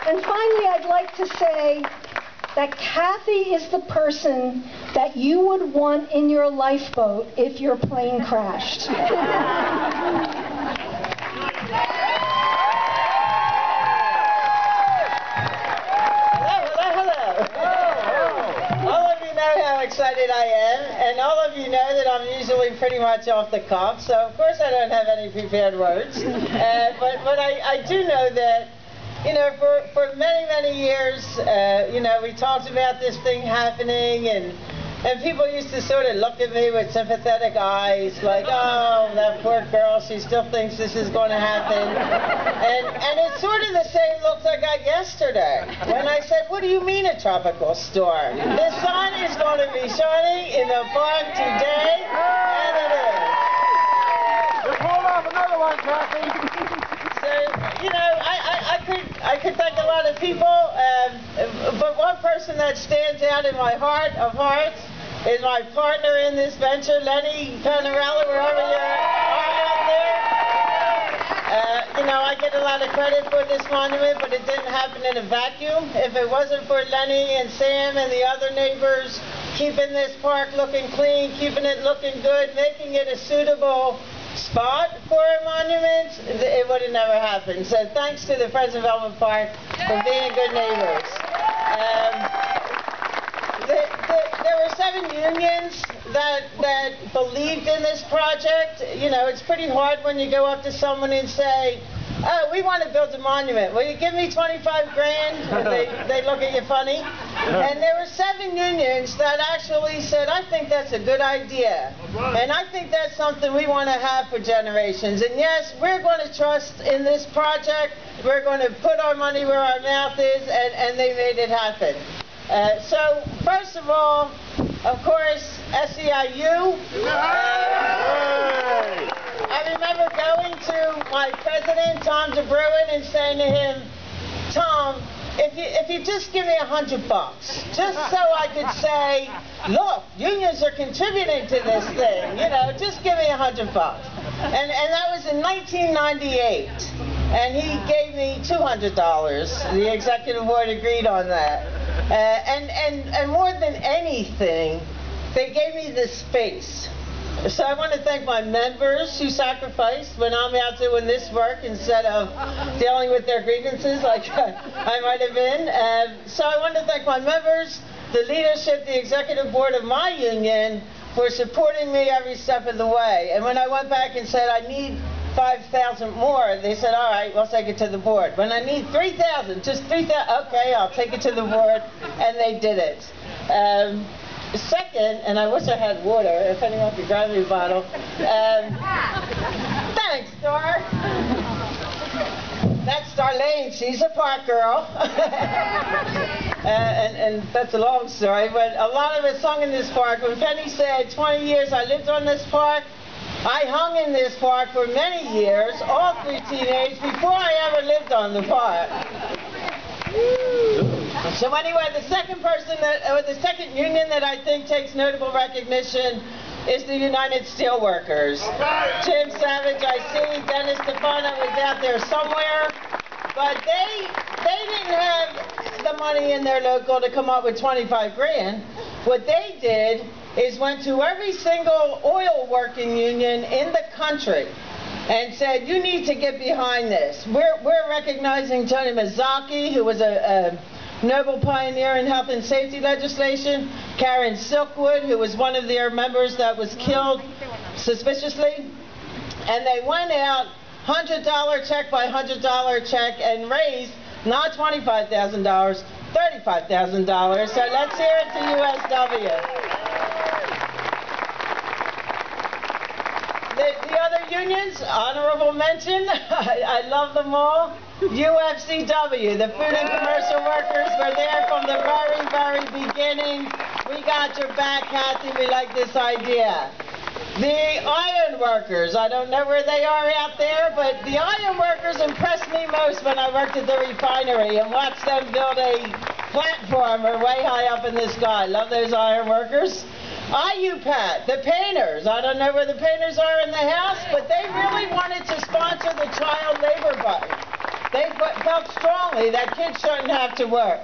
And finally, I'd like to say that Cathy is the person that you would want in your lifeboat if your plane crashed. How excited I am, and all of you know that I'm usually pretty much off the cuff, so of course I don't have any prepared words, but I do know that, you know, for many years, you know, we talked about this thing happening, and people used to sort of look at me with sympathetic eyes, like, oh, that poor girl, she still thinks this is going to happen. And it's sort of the same looks I got yesterday when I said, what do you mean a tropical storm? The sun is going to be shining in the park today, and it is. Just hold off another one, Cathy. So, you know, I could thank a lot of people, but one person that stands out in my heart of hearts is my partner in this venture, Lenny Panarella, wherever you are out there. You know, I get a lot of credit for this monument, but it didn't happen in a vacuum. If it wasn't for Lenny and Sam and the other neighbors keeping this park looking clean, keeping it looking good, making it a suitable spot for a monument, it would have never happened. So thanks to the Friends of Elmer Park for being good neighbors. There were 7 unions that believed in this project. You know, it's pretty hard when you go up to someone and say, oh, we want to build a monument. Will you give me 25 grand? And they look at you funny. And there were 7 unions that actually said, I think that's a good idea. And I think that's something we want to have for generations. And yes, we're going to trust in this project. We're going to put our money where our mouth is, and they made it happen. So, first of all, of course, SEIU. I remember going to my president, Tom DeBruin, and saying to him, Tom, if you just give me $100, just so I could say, look, unions are contributing to this thing, you know, just give me $100. And that was in 1998. And he gave me $200. The executive board agreed on that. And more than anything, they gave me the space. So I want to thank my members who sacrificed when I'm out doing this work instead of dealing with their grievances like I might have been. So I want to thank my members, the leadership, the executive board of my union for supporting me every step of the way. And when I went back and said I need 5,000 more, they said, all right, we'll take it to the board. When I need 3,000, just 3,000, okay, I'll take it to the board, and they did it. Second, and I wish I had water, if anyone could grab me a bottle. Thanks, Star. That's Darlene, she's a park girl. And that's a long story, but a lot of it sung in this park. When Penny said 20 years I lived on this park, I hung in this park for many years, all through teenage, before I ever lived on the park. So anyway, the second union that I think takes notable recognition is the United Steelworkers. Jim Savage, I see, Dennis Stefano was out there somewhere, but they didn't have the money in their local to come up with 25 grand. What they did is went to every single oil working union in the country and said, you need to get behind this. We're recognizing Tony Mazzocchi, who was a Nobel pioneer in health and safety legislation, Karen Silkwood, who was one of their members that was killed suspiciously, and they went out $100 check by $100 check and raised not $25,000, $35,000. So let's hear it to USW. The other unions, honorable mention, I love them all. UFCW, the Food and Commercial Workers, were there from the very beginning. We got your back, Cathy. We like this idea. The iron workers, I don't know where they are out there, but the iron workers impressed me most when I worked at the refinery and watched them build a platformer way high up in the sky. Love those iron workers. IUPAT, the painters. I don't know where the painters are in the house, but they really wanted to sponsor the child labor button. They felt felt strongly that kids shouldn't have to work.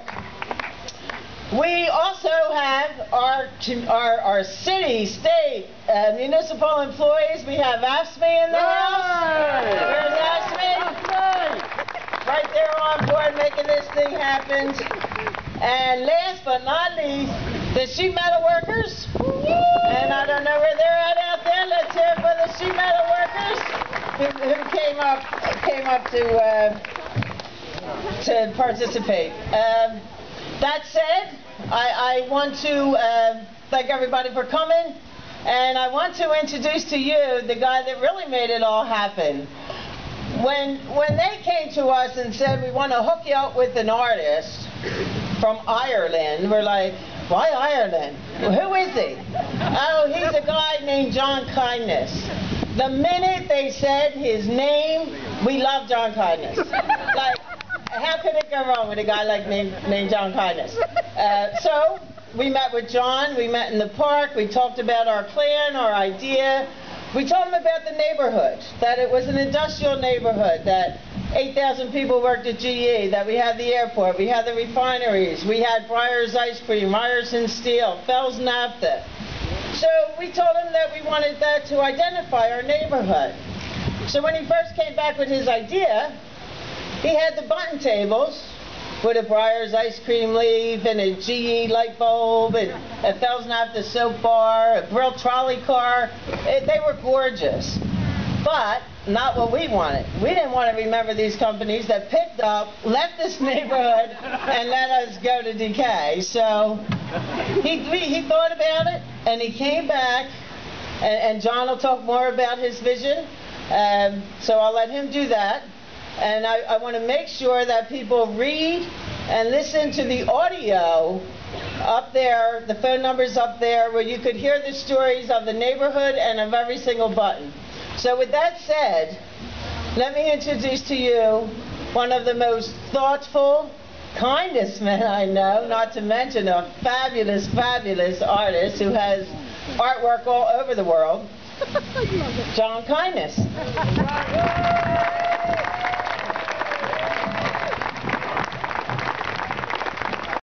We also have our city, state, municipal employees. We have AFSCME in the house. Where's AFSCME? Right there on board making this thing happen. And last but not least, the sheet metal workers. And I don't know where they're at out there. Let's hear it for the sheet metal workers who came up to participate. That said, I want to thank everybody for coming, and I want to introduce to you the guy that really made it all happen. When they came to us and said, we want to hook you up with an artist from Ireland, we're like, why Ireland? Well, who is he? Oh, he's a guy named John Kindness. The minute they said his name, we love John Kindness. Like, how could it go wrong with a guy like named John Kindness? So we met with John. We met in the park. We talked about our plan, our idea. We told him about the neighborhood, that it was an industrial neighborhood, that 8,000 people worked at GE, that we had the airport, we had the refineries, we had Breyer's Ice Cream, Ryerson Steel, Fell's Naphtha. So we told him that we wanted that to identify our neighborhood. So when he first came back with his idea, he had the button tables with a Breyer's ice cream leaf and a GE light bulb and a Fell's Naphtha soap bar, a Brill trolley car. They were gorgeous, but not what we wanted. We didn't want to remember these companies that picked up, left this neighborhood, and let us go to decay. So he thought about it, and he came back, and John will talk more about his vision, so I'll let him do that. And I want to make sure that people read and listen to the audio up there, the phone numbers up there, where you could hear the stories of the neighborhood and of every single button. So with that said, let me introduce to you one of the most thoughtful, kindest men I know, not to mention a fabulous, fabulous artist who has artwork all over the world, John Kindness.